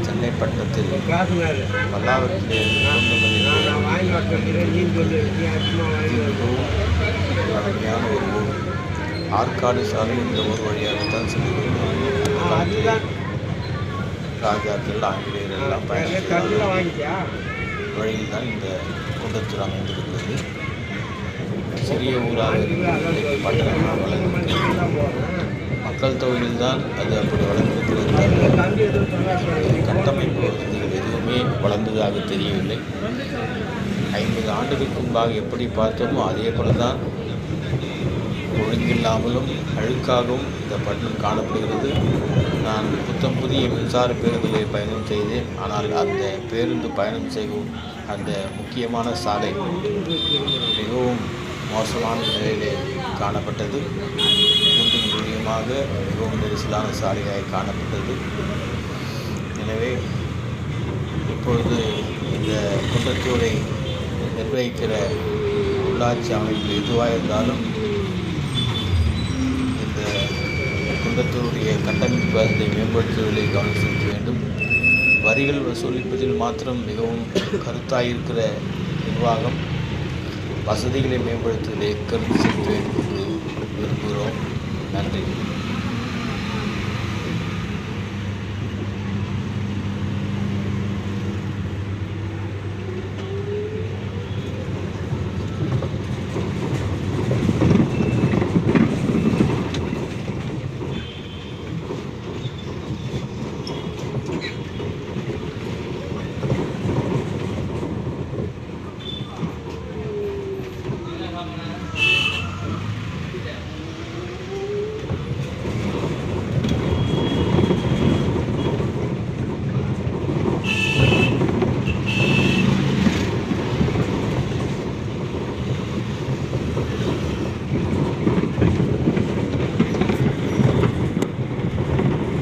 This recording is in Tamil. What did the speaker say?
சென்னை பட்டணத்தில் பல்லாவரத்திலே அருமையான ஒரு ஊர். ஆற்காடு சாலை இந்த ஊர் வழியாகத்தான் செல்கிறது. ராஜாக்கள் ஆங்கிலேயர் எல்லாம் வழியில் தான் இந்த குன்றத்தூர் அமைந்திருக்கிறது. சிறிய ஊராக பட்டணமாக வளர்ந்திருக்கிறது. மக்கள் தொகையில் தான் அது அப்படி வளர்ந்திருக்கிறது. கட்டமைப்பு வசதிகள் எதுவுமே வளர்ந்ததாக தெரியவில்லை. 50 ஆண்டுகளுக்கு முன்பாக எப்படி பார்த்தோமோ அதே போல தான் ஒழுங்கில்லாமலும் அழுக்காகவும் இந்த பட்டணம் காணப்படுகிறது. நான் புதிய மின்சார பேருந்தில் பயணம் செய்தேன். ஆனால் அந்த பேருந்து பயணம் செய்யும் அந்த முக்கியமான சாலை மிகவும் மோசமான நிலையிலே காணப்பட்டது. குண்டும் குழியுமாக மிகவும் நெரிசலான சாலையாக காணப்பட்டது. எனவே இப்பொழுது இந்த குன்றத்தூரை நிர்வகிக்கிற உள்ளாட்சி அமைப்பு எதுவாக இருந்தாலும் இந்த குன்றத்தூருடைய கட்டமைப்பு வசதியை மேம்படுத்துவதில் கவனம் செலுத்த வேண்டும். வரிகள் வசூலிப்பதில் மாத்திரம் மிகவும் கருத்தாயிருக்கிற நிர்வாகம் வசதிகளை மேம்படுத்துவதிலே கருத்து செலுத்த வேண்டும் என்று விரும்புகிறோம். நன்றி.